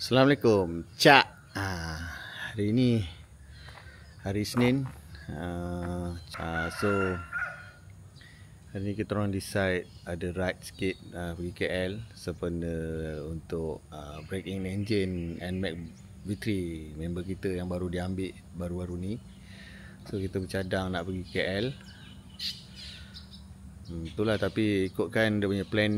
Assalamualaikum, Cak. Hari ni hari Isnin. So hari ni kita orang decide ada ride sikit pergi KL sempena untuk break in engine NMAX V3 member kita yang baru diambil baru-baru ni. So kita bercadang nak pergi KL. Itulah, tapi ikutkan dia punya plan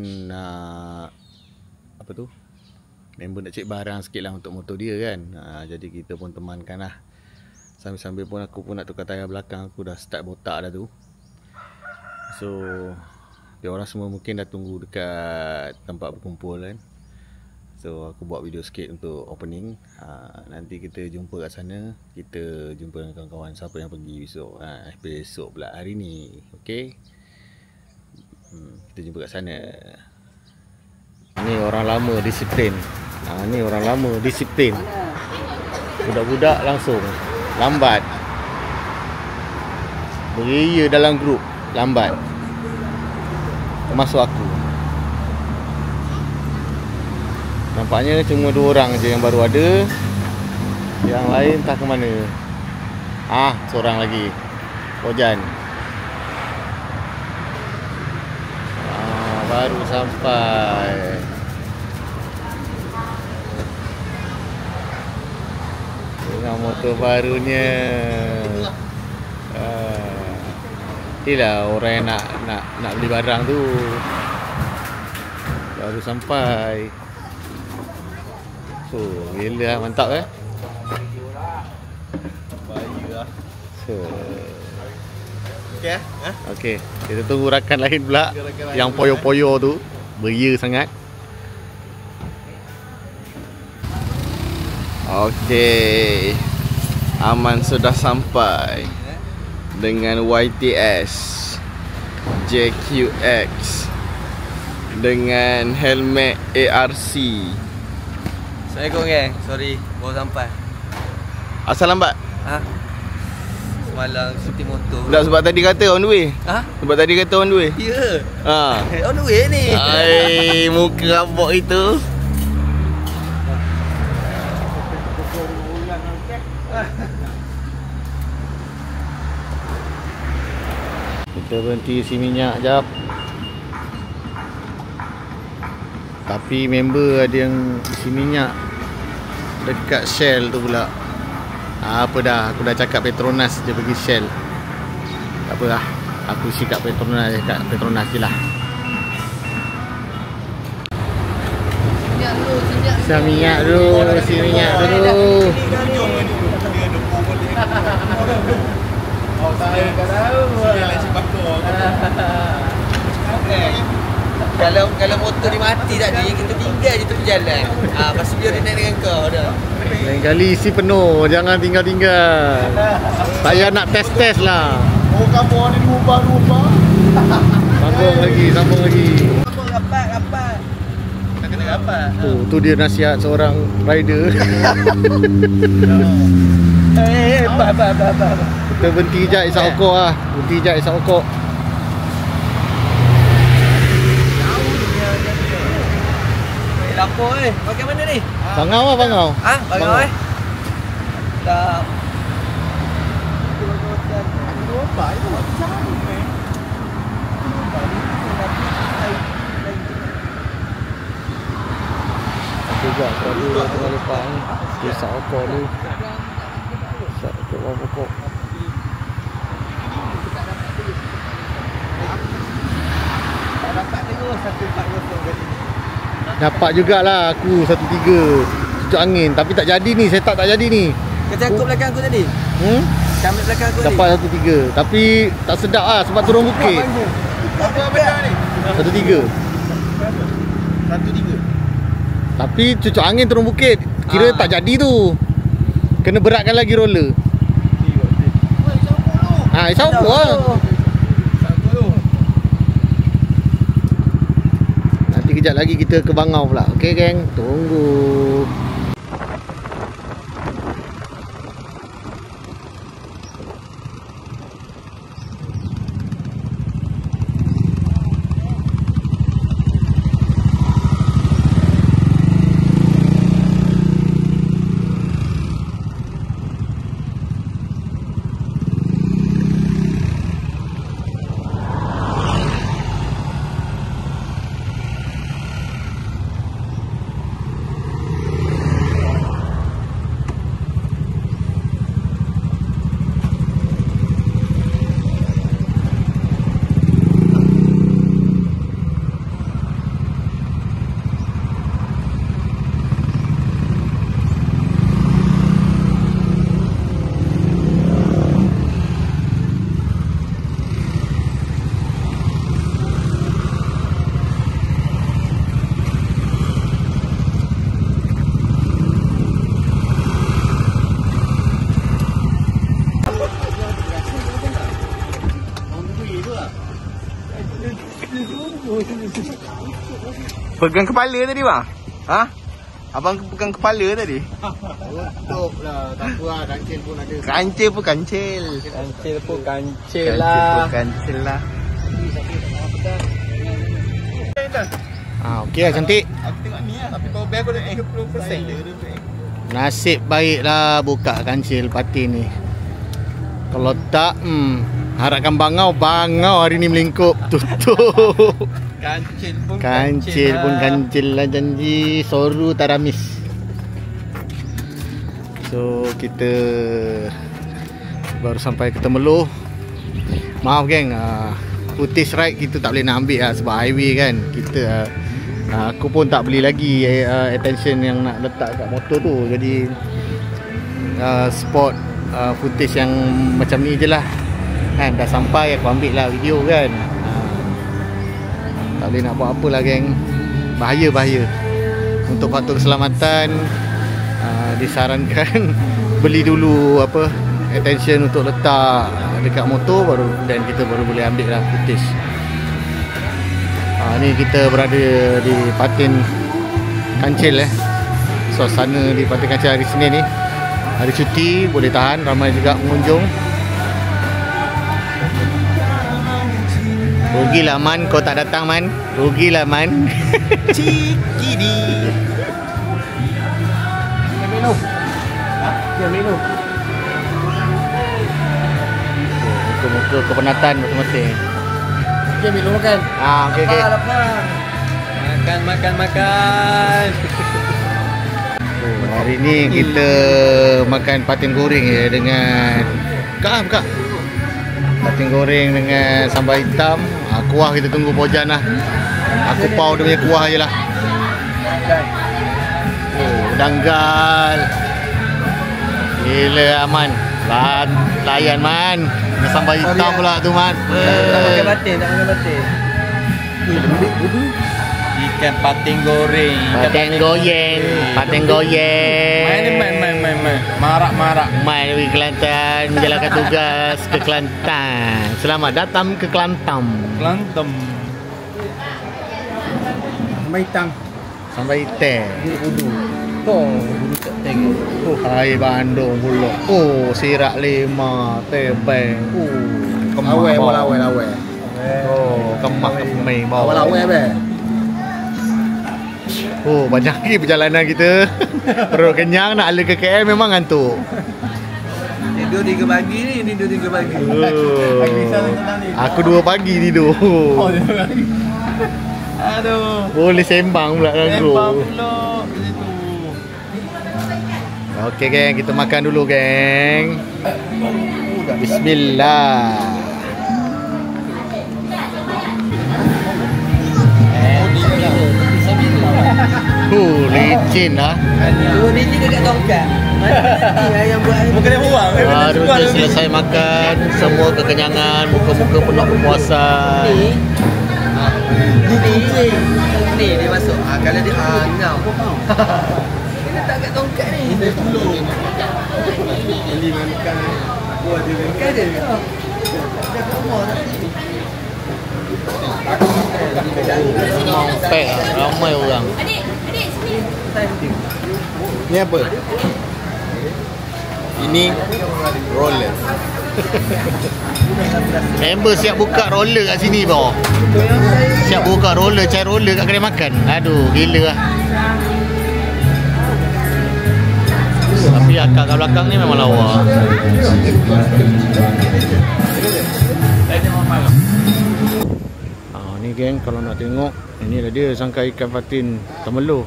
member nak cek barang sikit lah untuk motor dia kan. Jadi kita pun temankan lah. Sambil-sambil pun aku pun nak tukar tayar belakang. Aku dah start botak dah tu. So dia orang semua mungkin dah tunggu dekat tempat berkumpul kan. So aku buat video sikit untuk opening. Nanti kita jumpa kat sana. Kita jumpa dengan kawan-kawan siapa yang pergi besok. Besok pula, hari ni. Okay, kita jumpa kat sana. Ni orang lama disiplin. Ni orang lama disiplin. Budak-budak langsung lambat. Beria dalam grup lambat. Termasuk aku. Nampaknya cuma 2 orang je yang baru ada. Yang lain tak ke mana. Seorang lagi, Ojan. Baru sampai. Dengan motor barunya. Inilah orang yang nak beli barang tu. Baru sampai. Gila, mantap Bayu lah. Okey, kita tunggu rakan lain pula. Yang poyo-poyo tu beria sangat. Okey, Aman sudah sampai dengan YTS JQX dengan helmet ARC. Assalamualaikum geng, sorry baru sampai. Asal lambat? Semalam shooting motor. Tak, sebab tadi kata on the way. Sebab tadi kata on the way. Ya. On the way ni. Muka rabak itu. Kita berhenti isi minyak jap. Tapi member ada yang isi minyak dekat Shell tu pula. Apa dah, aku dah cakap Petronas je pergi Shell. Tak apa lah, aku isi kat Petronas je lah. Isi minyak dulu. Saya tak tahu. Kalau motor dia mati tadi, kita tinggal je tepi jalan. Lepas tu biar dia naik dengan kau dah. Lain kali isi penuh, jangan tinggal-tinggal. Saya nak test lah. Kamu ni diubah-ubah. Sambung lagi. Sambung rapat. Tak kena rapat. Tu dia nasihat seorang rider. Apa. Kita berhenti jap isap okok lah. Lapor pakai mana ni? Bangau. Bangau Tak. Juga tadi tengah lepas ni. Isap okok ni. Isap okok. Tak dapat tengok 140 kali. Dapat jugalah aku 13 cucuk angin. Tapi tak jadi ni, setup tak jadi ni. Kau cakap belakang aku tadi? Camik belakang aku dapat tadi? Dapat 13. Tapi tak sedap lah sebab turun bukit. Apa benda ni? 13. Tapi cucuk angin turun bukit. Kira tak jadi tu. Kena beratkan lagi roller. Isap okok lah. Kejap lagi kita ke Bangau pula. Okey geng, tunggu. Pegang kepala tadi bang? Ha? Abang pegang kepala tadi? Tutup lah. Tak apa lah. Kancil pun ada. Kancil pun kancil. Kancil pun kancil Kancil pun kancil lah. Okey lah cantik. Aku tengok ni lah. Tapi power bank aku dah 20% je. Nasib baiklah buka kancil patin ni. Kalau tak, harapkan bangau hari ni melingkup. Tutup. Kancil pun Kancil pun kancil lah janji. Soru taramis. So kita baru sampai ke Temerloh. Maaf geng, footage ride kita tak boleh nak ambil lah sebab highway kan. Kita aku pun tak beli lagi attention yang nak letak kat motor tu. Jadi spot footage yang macam ni je lah kan. Dah sampai aku ambil lah video kan. Tak boleh nak buat apa lah geng. Bahaya. Untuk faktor keselamatan disarankan beli dulu attention untuk letak dekat motor, baru dan kita baru boleh ambil lah footage. Ni kita berada di patin kancil Suasana di patin kancil hari Senin ni, hari cuti, boleh tahan, ramai juga pengunjung. Rugilah Man, kau tak datang Man. Rugilah Man. Cikidi. minum. Muka-muka kepenatan masing-masing. Okey, minum makan. Okey. Makan. Hari ni kita makan patin goreng dengan buka. Patin goreng dengan sambal hitam. Kuah kita tunggu pojan lah. Aku pau dia punya kuah je lah. Danggal. Gila Aman. Layan Man. Dengan sambal hitam pula tu Man. Tak makan batin. Ikan patin goreng. Patin goyeng. Main. Marak. Main dari Kelantan, menjalankan tugas ke Kelantan. Selamat datang ke Kelantan. Sampai hitam. Bulu tak tengok. Hai Bandung pula. Sirak lima, tebeng. Awal. Kemah kemih bawah. Awal be. Banyak lagi perjalanan kita. Perut kenyang nak ala ke KL memang ngantuk. Tidur 3 pagi ni, Aku 2 pagi tidur. Aduh. Boleh sembang pula dengan group. Sembang pula situ. Okey geng, kita makan dulu geng. Bismillah. Licin lah. Licin dekat tongkat. Yang buat Bukan yang buang. Baru je selesai makan. Semua kekenyangan, muka-muka penuh kepuasan. Ni dia masuk. Kalau dia ngam. Dia letak kat tongkat ni. Dia tolong. Beli makan. Aku ada makan dia. Dah kat rumah tadi. Mampek lah, ramai orang. Adik sini. Ni apa? Ini roller. Member siap buka roller kat sini bawah. Siap buka roller, cari roller kat kedai makan. Aduh, gila lah. Tapi akak kat belakang ni memang lawa. Ni geng, kalau nak tengok, inilah dia sangka ikan patin Temerloh.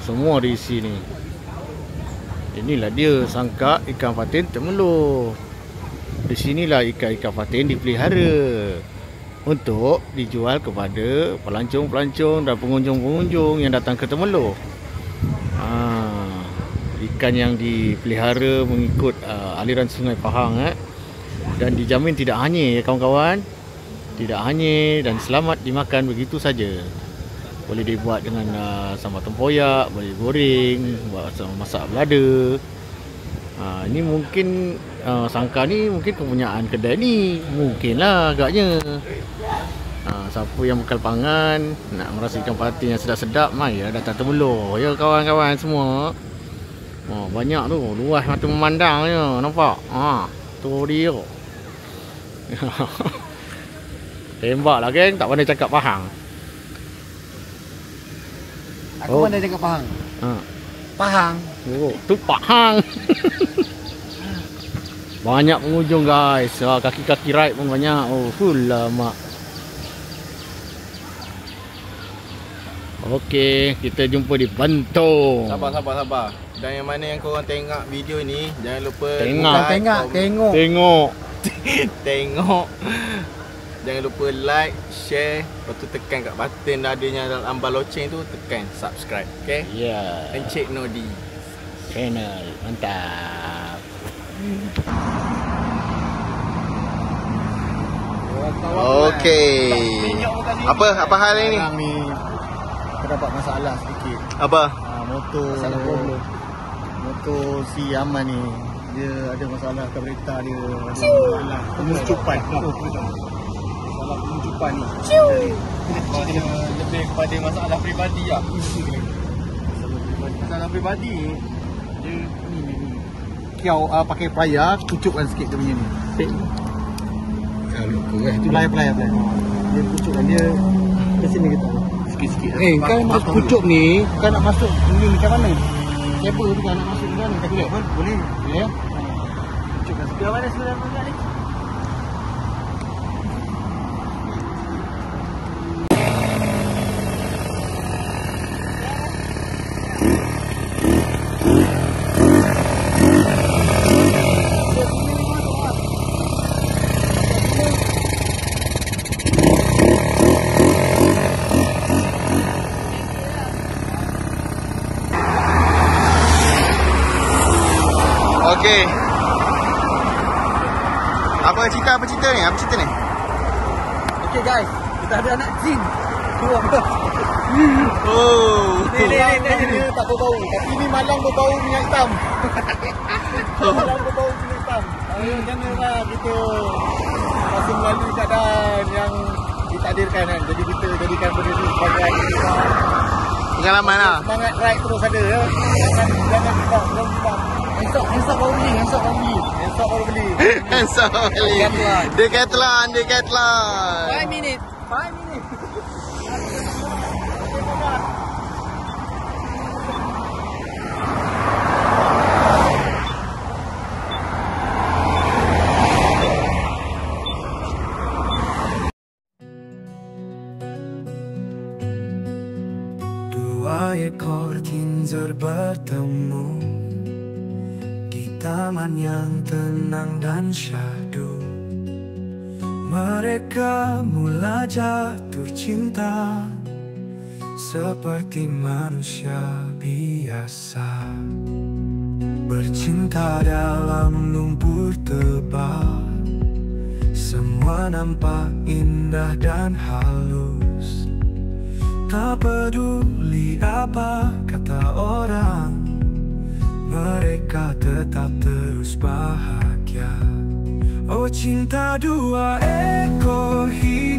Semua diisi ni. Inilah dia sangka ikan patin Temerloh. Di sinilah ikan-ikan patin dipelihara untuk dijual kepada pelancong-pelancong dan pengunjung-pengunjung yang datang ke Temerloh. Ikan yang dipelihara mengikut aliran Sungai Pahang dan dijamin tidak hanyir ya kawan-kawan. Tidak hanyir dan selamat dimakan begitu saja. Boleh dibuat dengan sambal tempoyak, boleh goreng, buat masak belada. Ini mungkin sangka ni mungkin kepunyaan kedai ni. Mungkinlah agaknya. Siapa yang bekal pangan, nak merasakan parti yang sedap-sedap, mari datang Temelur ya kawan-kawan semua. Banyak tu, luas mata memandang je, nampak? Tu dia. Tembak lah geng, tak pandai cakap Pahang. Aku pandai cakap Pahang. Pahang. Tu Pahang. Banyak pengunjung guys. Kaki-kaki ride pun banyak. Full lah mak. Okey, kita jumpa di Bentong. Sabar. Dan yang mana yang korang tengok video ni, jangan lupa Tengok. Jangan lupa like, share, lepas tu tekan kat button adanya dalam ambal loceng tu, tekan subscribe, okey? Ya. Encik Nodi Channel, mantap. Okey. Apa hal ini? Sekarang ni kita dapat masalah sedikit. Apa? Motor si Aman ni, dia ada masalah kereta dia, ada masalah pengucupan. Masalah pengucupan ni. Dia lebih kepada masalah peribadi lah. Masalah peribadi dia ni. Kiau pakai plier, kucukkan sikit dia punya ni. Kalau tu plier. Dia kucukkan dia ke sini kita. Sikit-sikit. Kau nak kucuk ni, kau nak masuk ni macam mana? Kabel tu kan nak masuk ke mana? Boleh ya. Kucukkan sebelah mana ni? Okey. Apa cerita ni? Okey guys, kita ada anak jin. Ni tak berbau, tapi ni malang berbau minyak hitam. Malang berbau minyak hitam. Janganlah kita masih melalui keadaan yang ditakdirkan kan. Jadi kita jadikan benda ni sebagai Pengalaman lah. Semangat ride terus ada ya. Jangan lupa. Esok baru beli. Decathlon. 5 minit. Dua ekor kinzer bertemu di taman yang tenang dan syahdu. Mereka mula jatuh cinta seperti manusia biasa, bercinta dalam lumpur tebal. Semua nampak indah dan halus, tak peduli apa kata orang, mereka tetap terus bahagia. Oh cinta dua ekor hidup